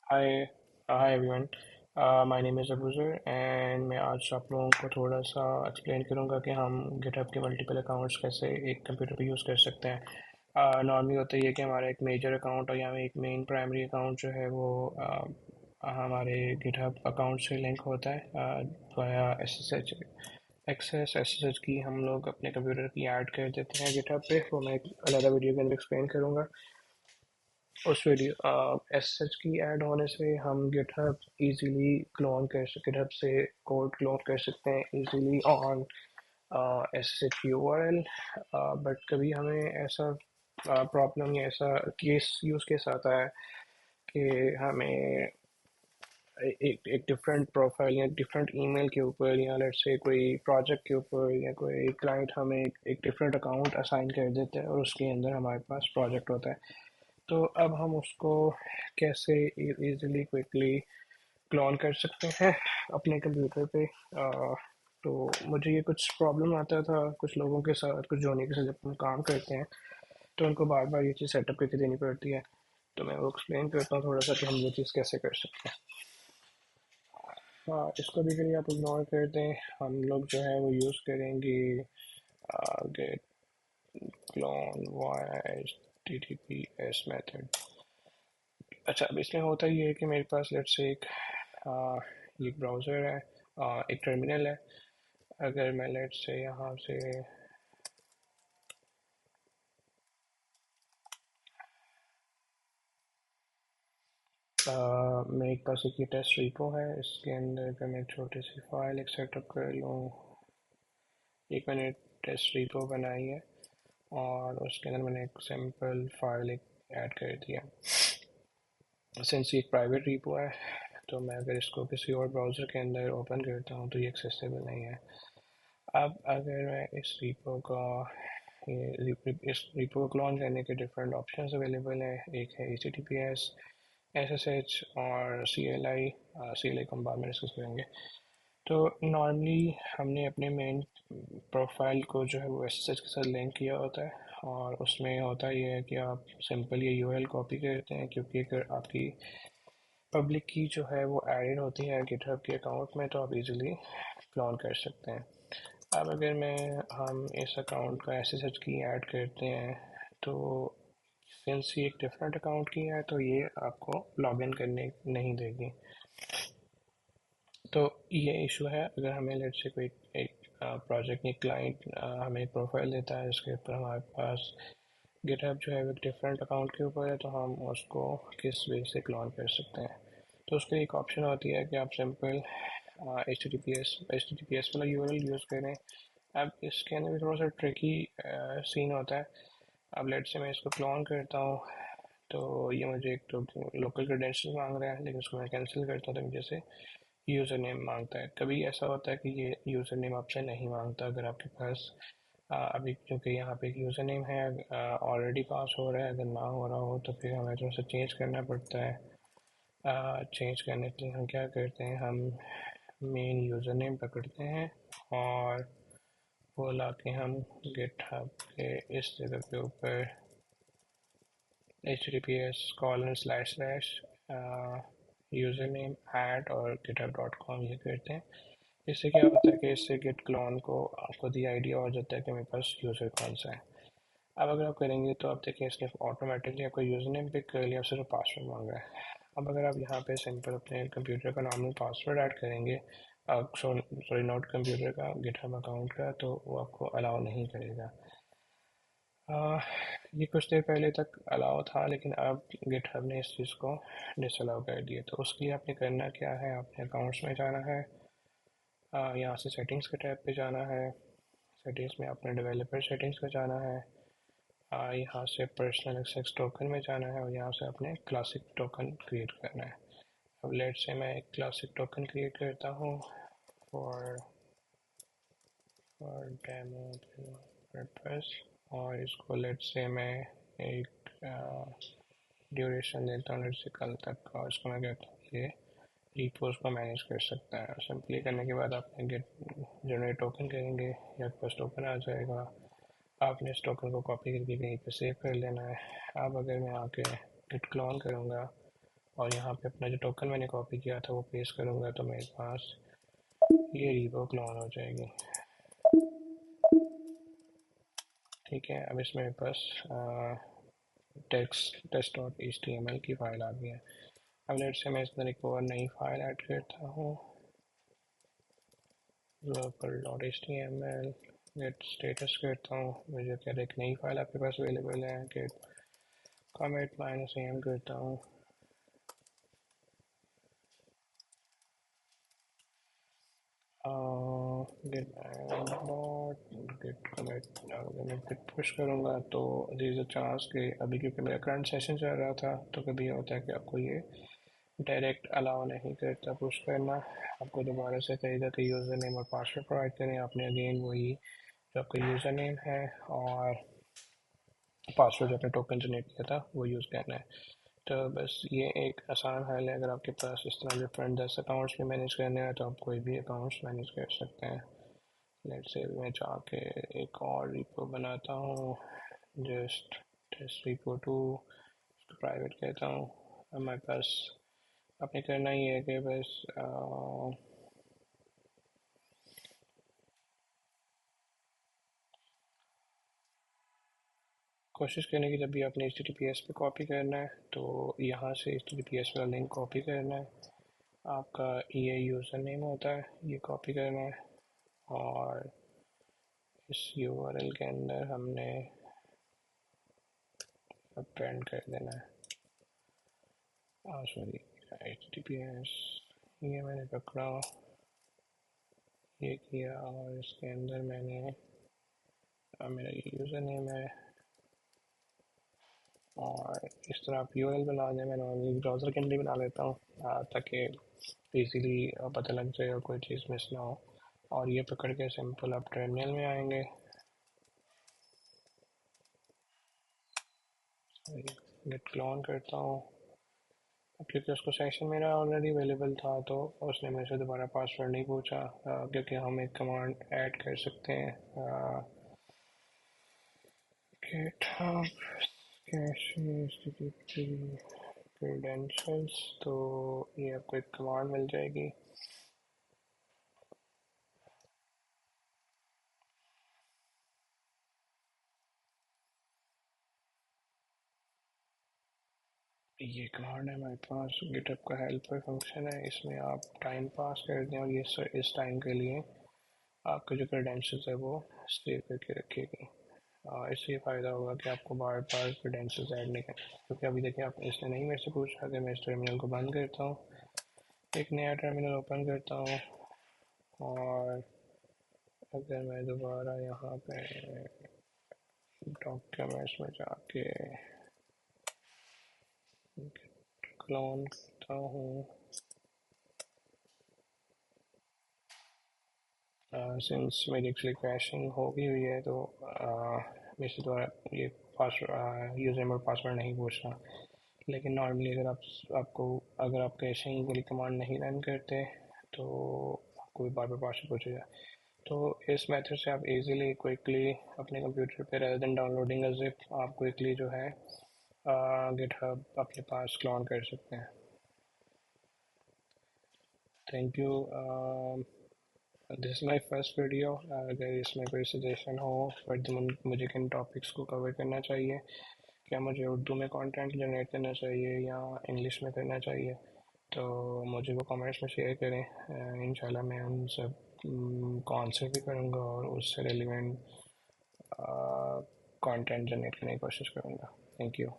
Hi hi everyone. My name is Abuzar and मैं आज आप लोगों को थोड़ा सा एक्सप्लेन करूंगा कि हम गिटहब के मल्टीपल अकाउंट्स कैसे एक कंप्यूटर पे यूज़ कर सकते हैं। नॉर्मली होता है ये कि हमारा एक मेजर अकाउंट और या एक मेन प्राइमरी अकाउंट जो है वो हमारे गिटहब अकाउंट से लिंक होता है via S S H access S S H की हम लोग अपने कंप्यूटर की ऐड कर देते हैं गिटहब पे। वो मैं एक अलग वीडियो के अंदर एक्सप्लेन करूंगा। उस वीडियो एस एच की ऐड होने से हम गिटहब इजीली क्लोन कर सकते गिटहब से कोड क्लोन कर सकते हैं easily on S H U R L. But कभी हमें ऐसा प्रॉब्लम या ऐसा केस यूज़ केस आता है कि हमें एक एक डिफरेंट प्रोफाइल या डिफरेंट ईमेल के ऊपर या लेट्स से कोई प्रोजेक्ट के ऊपर या कोई क्लाइंट हमें एक डिफरेंट अकाउंट असाइन कर देता है और उसके अंदर हमारे पास प्रोजेक्ट होता है। तो अब हम उसको कैसे इजीली क्विकली क्लोन कर सकते हैं अपने कंप्यूटर पे। तो मुझे ये कुछ प्रॉब्लम आता था कुछ लोगों के साथ कुछ जोनी के साथ जब हम काम करते हैं तो उनको बार बार ये चीज़ सेटअप करके देनी पड़ती है। तो मैं वो एक्सप्लेन करता हूँ थोड़ा सा कि हम ये चीज़ कैसे कर सकते हैं। हाँ, इसको भी करिए आप इग्नोर कर दें। हम लोग जो है वो यूज़ करेंगे git clone via H T T P S method. अच्छा, अब इसमें होता ये है कि मेरे पास लेट्स से ये एक ब्राउज़र है, एक टर्मिनल है। अगर मैं लेट्स से यहाँ से मेरे पास एक ये टेस्ट रिपो है। इसके अंदर अगर मैं एक छोटी सी फाइल एक सेटअप कर लूँ, एक मैंने टेस्ट रिपो बनाई है और उसके अंदर मैंने एक सिंपल फाइल एक ऐड कर दिया। सिंस ये एक प्राइवेट रिपो है तो मैं अगर इसको किसी और ब्राउज़र के अंदर ओपन करता हूँ तो ये एक्सेसिबल नहीं है। अब अगर मैं इस रिपो का इस रिपो को क्लोन करने के डिफरेंट ऑप्शंस अवेलेबल हैं। एक है H T T P S S S H और सी एल आई को हम बाद में डिस्कस करेंगे। तो नॉर्मली हमने अपने मेन प्रोफाइल को जो है वो एस एस एच के साथ लिंक किया होता है और उसमें होता ये है कि आप सिंपल ये यू एल कॉपी करते हैं क्योंकि अगर आपकी पब्लिक की जो है वो एडेड होती है गिटहब के अकाउंट में तो आप इजीली क्लोन कर सकते हैं। अब अगर मैं हम इस अकाउंट का एस एस एच की ऐड करते हैं तो सिंस ये एक डिफरेंट अकाउंट की है तो ये आपको लॉगिन करने नहीं देगी। तो ये इशू है अगर हमें लेट से कोई एक प्रोजेक्ट या क्लाइंट हमें एक प्रोफाइल देता है इसके ऊपर हमारे पास गिटहब जो है एक डिफरेंट अकाउंट के ऊपर है तो हम उसको किस वे से क्लोन कर सकते हैं। तो उसके एक ऑप्शन होती है कि आप simple H T T P S वाला यू आर एल यूज़ करें। अब इसके अंदर भी थोड़ा सा ट्रिकी सीन होता है। अब लेट से मैं इसको क्लोन करता हूँ तो ये मुझे एक तो लोकल क्रेडेंशियल मांग रहा है लेकिन उसको मैं कैंसिल करता हूँ तो मुझे से यूज़र नेम मांगता है। कभी ऐसा होता है कि ये यूज़र नेम आपसे नहीं मांगता अगर आपके पास अभी क्योंकि यहाँ पे एक यूज़र नेम है ऑलरेडी पास हो रहा है। अगर ना हो रहा हो तो फिर हमें थोड़ा सा चेंज करना पड़ता है। चेंज करने के लिए हम क्या करते हैं, हम मेन यूज़र नेम पकड़ते हैं और वो ला के हम गिटहब के इस जगह के ऊपर https:// यूज़र नेम ऐड और github.com ये करते हैं। इससे क्या होता है कि इससे गिट क्लोन को आपको दी आइडिया हो जाता है कि मेरे पास यूज़र कौन सा है। अब अगर आप करेंगे तो आप देखिए इसने ऑटोमेटिकली आपका यूज़र नेम पिक कर लिया, सिर्फ पासवर्ड मांग रहा है। अब अगर आप यहाँ पे सिंपल अपने कंप्यूटर का नॉर्मल पासवर्ड ऐड करेंगे, सॉरी नॉट कंप्यूटर का, गिटहब अकाउंट का, तो वो आपको अलाउ नहीं करेगा। आ, ये कुछ देर पहले तक अलाउ था लेकिन अब गिटहब ने इस चीज़ को डिसअलाउ कर दिया। तो उसके लिए आपने करना क्या है, आपने अकाउंट्स में जाना है, यहाँ से सेटिंग्स के टैब पे जाना है। सेटिंग्स में अपने डेवलपर सेटिंग्स में जाना है, यहाँ से पर्सनल एक्सेस टोकन में जाना है और यहाँ से अपने क्लासिक टोकन क्रिएट करना है। अब लेट से मैं एक क्लासिक टोकन क्रिएट करता हूँ फॉर फॉर डेमो पर्पस और इसको लेट से मैं एक ड्यूरेशन देता हूँ लेट से कल तक का। और इसको मैं कहता हूँ ये रिपोज को मैनेज कर सकता है। सिंपली करने के बाद आप गेट जनरेट टोकन करेंगे या आपके पास टोकन आ जाएगा। आपने इस टोकन को कॉपी करके कहीं पे सेव कर लेना है। अब अगर मैं आके गिट क्लोन करूँगा और यहाँ पे अपना जो टोकन मैंने कॉपी किया था वो पेस्ट करूँगा तो मेरे पास ये रीपो क्लोन हो जाएगी। ठीक है, अब इसमें मेरे पास text dot H T M L की फ़ाइल आ गई है। अब लेट से मैं इस तरह एक और नई फाइल ऐड करता हूँ, local dot H T M L git status करता हूँ। मुझे कह रहा है एक नई फाइल आपके पास अवेलेबल है, गेट कमिट माइनस एम करता हूँ। गेट डॉट गेट कमिट, अगर मैं git पुश करूँगा तो देयर इज़ अ चांस कि अभी क्योंकि मेरा करंट सेशन चल रहा था तो कभी ये होता है कि आपको ये डायरेक्ट अलाउ नहीं करता पुश करना। आपको दोबारा से कहेगा कि यूज़र नेम और पासवर्ड प्रोवाइड करें। आपने अगेन वही जो आपका यूज़र नेम है और पासवर्ड जो आपने टोकन जनरेट किया था वो यूज़ करना है। तो बस ये एक आसान हल है। अगर आपके पास इस तरह डिफरेंट 10 अकाउंट्स भी मैनेज करने हैं तो आप कोई भी अकाउंट्स मैनेज कर सकते हैं। लेट्स से मैं जाके एक और रिपो बनाता हूँ, जस्ट टेस्ट रिपो टू, उसको प्राइवेट कहता हूँ। हमारे पास आपने करना ही है कि बस कोशिश करने की जब भी आपने HTTPS पे कॉपी करना है तो यहाँ से HTTPS वाला लिंक कॉपी करना है। आपका ये यूज़र नेम होता है, ये कॉपी करना है और इस URL के अंदर हमने अपेंड कर देना है। सॉरी, HTTPS ये मैंने पकड़ा, ये किया और इसके अंदर मैंने मेरा ये यूज़र नेम है और इस तरह आप URL बना दें। मैं नॉर्मली ब्राउज़र के अंदर ही बना लेता हूँ ताकि इजीली पता लग जाए और कोई चीज़ मिस ना हो। और ये पकड़ के सिंपल आप टर्मिनल में आएंगे, गेट क्लोन करता हूँ क्योंकि उसको सेशन मेरा ऑलरेडी अवेलेबल था तो उसने मेरे से दोबारा पासवर्ड नहीं पूछा। क्योंकि हम एक कमांड ऐड कर सकते हैं, GitHub credentials, तो ये आपको एक कमांड मिल जाएगी। ये कमांड है हमारे पास, गिटहब का हेल्पर फंक्शन है, इसमें आप टाइम पास कर दें और ये इस टाइम के लिए आपके जो क्रेडेंशियल्स है वो सेव करके रखिएगा। इससे ये फ़ायदा होगा कि आपको बार बार क्रेडेंशियल्स ऐड नहीं करना, क्योंकि अभी देखिए आप इसने नहीं मेरे से पूछा कि मैं इस टर्मिनल को बंद करता हूँ, एक नया टर्मिनल ओपन करता हूँ और अगर मैं दोबारा यहाँ पे डॉक्यूमेंट्स में जाके क्लोन करता हूँ, सिंस मेरी एक्चुअली क्रैशिंग हो गई हुई है तो मेरे से द्वारा ये पासवर्ड यूज़र नेम और पासवर्ड नहीं पूछना। लेकिन नॉर्मली अगर आपको अगर आप कैशिंग वाली कमांड नहीं रन करते तो आपको भी बार बार पासवर्ड पूछेगा। तो इस मेथड से आप इजीली क्विकली अपने कंप्यूटर पे रेदर देन डाउनलोडिंग अ जिप आप क्विकली जो है गिटहब अपने पास क्लोन कर सकते हैं। Thank you. This is my first video. अगर इसमें कोई सजेशन हो फर्दर मुझे किन टॉपिक्स को कवर करना चाहिए, क्या मुझे उर्दू में कंटेंट जनरेट करना चाहिए या इंग्लिश में करना चाहिए, तो मुझे वो कमेंट्स में शेयर करें। इंशाल्लाह मैं उन सब को आंसर भी करूँगा और उससे रिलेवेंट कंटेंट जनरेट करने की कोशिश करूँगा। Thank you.